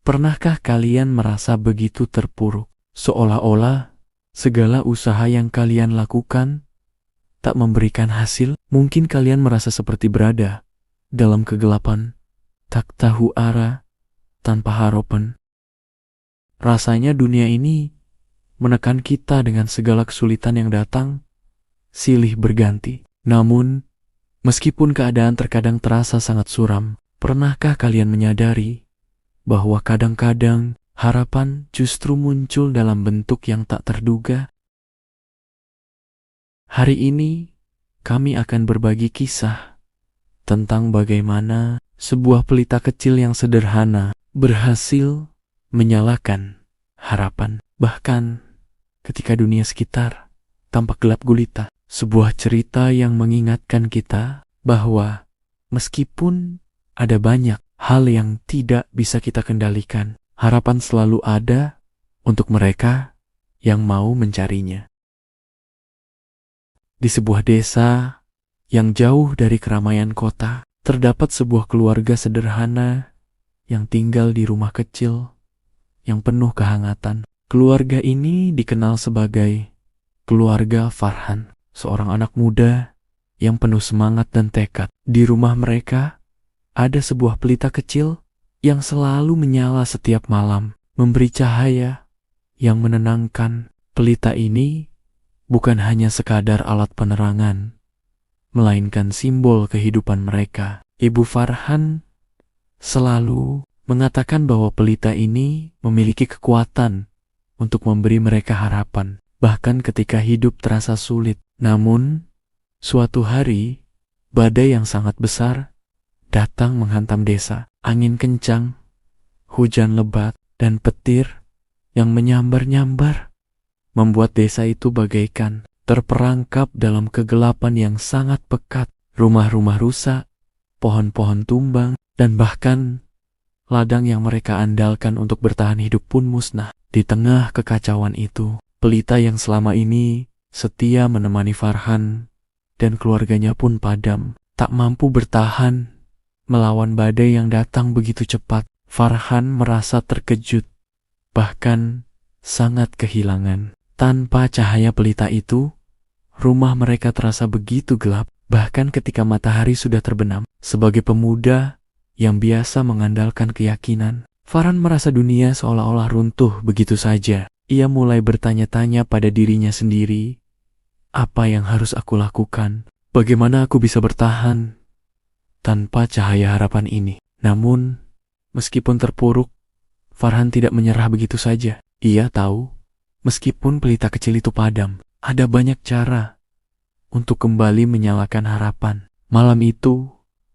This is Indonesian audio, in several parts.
Pernahkah kalian merasa begitu terpuruk, seolah-olah segala usaha yang kalian lakukan tak memberikan hasil? Mungkin kalian merasa seperti berada dalam kegelapan, tak tahu arah, tanpa harapan. Rasanya dunia ini menekan kita dengan segala kesulitan yang datang, silih berganti. Namun, meskipun keadaan terkadang terasa sangat suram, pernahkah kalian menyadari bahwa kadang-kadang harapan justru muncul dalam bentuk yang tak terduga? Hari ini, kami akan berbagi kisah tentang bagaimana sebuah pelita kecil yang sederhana berhasil menyalakan harapan, bahkan ketika dunia sekitar tampak gelap gulita. Sebuah cerita yang mengingatkan kita bahwa meskipun ada banyak hal yang tidak bisa kita kendalikan, harapan selalu ada untuk mereka yang mau mencarinya. Di sebuah desa yang jauh dari keramaian kota, terdapat sebuah keluarga sederhana yang tinggal di rumah kecil yang penuh kehangatan. Keluarga ini dikenal sebagai keluarga Farhan, seorang anak muda yang penuh semangat dan tekad. Di rumah mereka ada sebuah pelita kecil yang selalu menyala setiap malam, memberi cahaya yang menenangkan. Pelita ini bukan hanya sekadar alat penerangan, melainkan simbol kehidupan mereka. Ibu Farhan selalu mengatakan bahwa pelita ini memiliki kekuatan untuk memberi mereka harapan, bahkan ketika hidup terasa sulit. Namun, suatu hari, badai yang sangat besar datang menghantam desa. Angin kencang, hujan lebat, dan petir yang menyambar-nyambar membuat desa itu bagaikan terperangkap dalam kegelapan yang sangat pekat. Rumah-rumah rusak, pohon-pohon tumbang, dan bahkan ladang yang mereka andalkan untuk bertahan hidup pun musnah. Di tengah kekacauan itu, pelita yang selama ini setia menemani Farhan dan keluarganya pun padam, tak mampu bertahan melawan badai yang datang begitu cepat. Farhan merasa terkejut, bahkan sangat kehilangan. Tanpa cahaya pelita itu, rumah mereka terasa begitu gelap, bahkan ketika matahari sudah terbenam. Sebagai pemuda yang biasa mengandalkan keyakinan, Farhan merasa dunia seolah-olah runtuh begitu saja. Ia mulai bertanya-tanya pada dirinya sendiri, apa yang harus aku lakukan? Bagaimana aku bisa bertahan tanpa cahaya harapan ini? Namun, meskipun terpuruk, Farhan tidak menyerah begitu saja. Ia tahu, meskipun pelita kecil itu padam, ada banyak cara untuk kembali menyalakan harapan. Malam itu,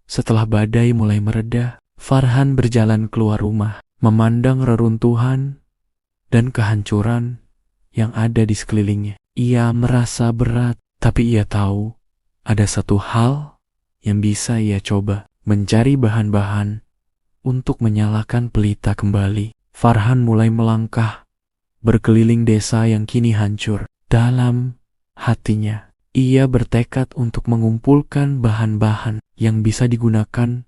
setelah badai mulai mereda, Farhan berjalan keluar rumah, memandang reruntuhan dan kehancuran yang ada di sekelilingnya. Ia merasa berat, tapi ia tahu ada satu hal yang bisa ia coba, mencari bahan-bahan untuk menyalakan pelita kembali. Farhan mulai melangkah, berkeliling desa yang kini hancur. Dalam hatinya, ia bertekad untuk mengumpulkan bahan-bahan yang bisa digunakan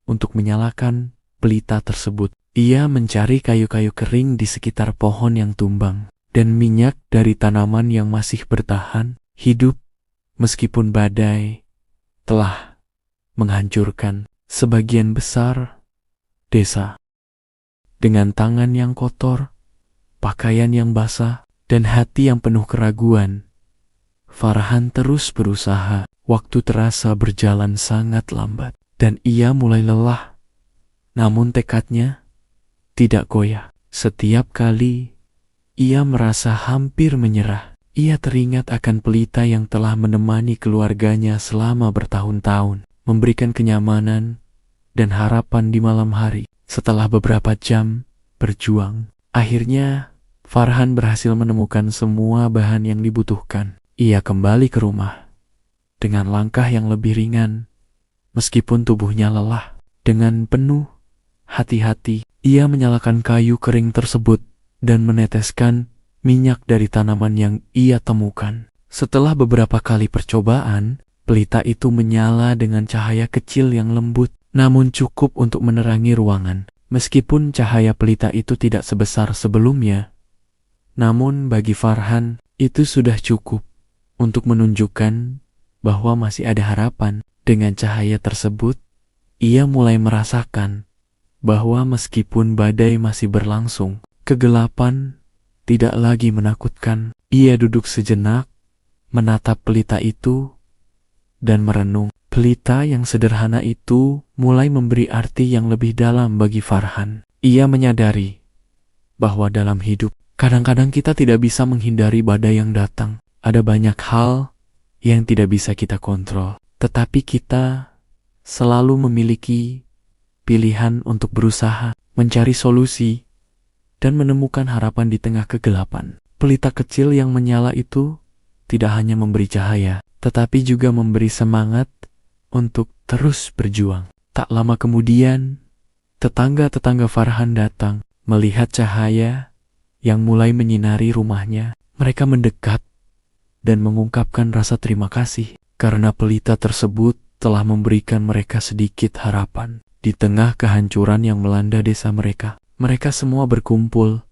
untuk menyalakan pelita tersebut. Ia mencari kayu-kayu kering di sekitar pohon yang tumbang dan minyak dari tanaman yang masih bertahan hidup meskipun badai telah menghancurkan sebagian besar desa. Dengan tangan yang kotor, pakaian yang basah, dan hati yang penuh keraguan, Farhan terus berusaha. Waktu terasa berjalan sangat lambat dan ia mulai lelah. Namun tekadnya tidak goyah. Setiap kali ia merasa hampir menyerah, ia teringat akan pelita yang telah menemani keluarganya selama bertahun-tahun, memberikan kenyamanan dan harapan di malam hari. Setelah beberapa jam berjuang, akhirnya Farhan berhasil menemukan semua bahan yang dibutuhkan. Ia kembali ke rumah dengan langkah yang lebih ringan, meskipun tubuhnya lelah. Dengan penuh hati-hati, ia menyalakan kayu kering tersebut dan meneteskan minyak dari tanaman yang ia temukan. Setelah beberapa kali percobaan, pelita itu menyala dengan cahaya kecil yang lembut, namun cukup untuk menerangi ruangan. Meskipun cahaya pelita itu tidak sebesar sebelumnya, namun bagi Farhan itu sudah cukup untuk menunjukkan bahwa masih ada harapan. Dengan cahaya tersebut, ia mulai merasakan bahwa meskipun badai masih berlangsung, kegelapan tidak lagi menakutkan. Ia duduk sejenak, menatap pelita itu, dan merenung. Pelita yang sederhana itu mulai memberi arti yang lebih dalam bagi Farhan. Ia menyadari bahwa dalam hidup, kadang-kadang kita tidak bisa menghindari badai yang datang. Ada banyak hal yang tidak bisa kita kontrol, tetapi kita selalu memiliki pilihan untuk berusaha, mencari solusi, dan menemukan harapan di tengah kegelapan. Pelita kecil yang menyala itu tidak hanya memberi cahaya, tetapi juga memberi semangat untuk terus berjuang. Tak lama kemudian, tetangga-tetangga Farhan datang melihat cahaya yang mulai menyinari rumahnya. Mereka mendekat dan mengungkapkan rasa terima kasih karena pelita tersebut telah memberikan mereka sedikit harapan. Di tengah kehancuran yang melanda desa mereka, mereka semua berkumpul,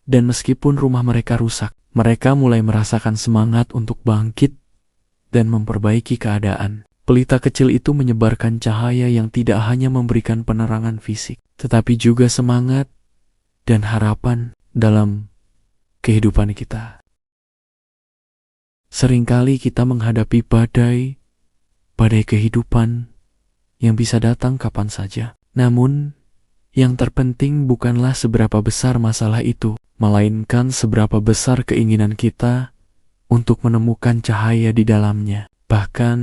dan meskipun rumah mereka rusak, mereka mulai merasakan semangat untuk bangkit dan memperbaiki keadaan. Pelita kecil itu menyebarkan cahaya yang tidak hanya memberikan penerangan fisik, tetapi juga semangat dan harapan dalam kehidupan kita. Seringkali kita menghadapi badai kehidupan yang bisa datang kapan saja. Namun, yang terpenting bukanlah seberapa besar masalah itu, melainkan seberapa besar keinginan kita untuk menemukan cahaya di dalamnya. Bahkan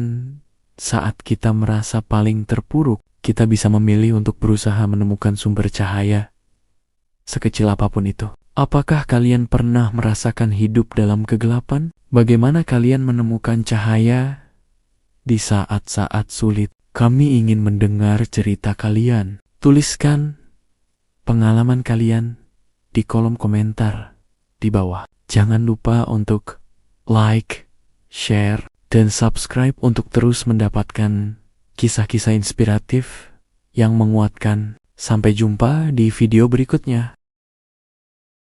saat kita merasa paling terpuruk, kita bisa memilih untuk berusaha menemukan sumber cahaya, sekecil apapun itu. Apakah kalian pernah merasakan hidup dalam kegelapan? Bagaimana kalian menemukan cahaya di saat-saat sulit? Kami ingin mendengar cerita kalian. Tuliskan pengalaman kalian di kolom komentar di bawah. Jangan lupa untuk like, share, dan subscribe untuk terus mendapatkan kisah-kisah inspiratif yang menguatkan. Sampai jumpa di video berikutnya.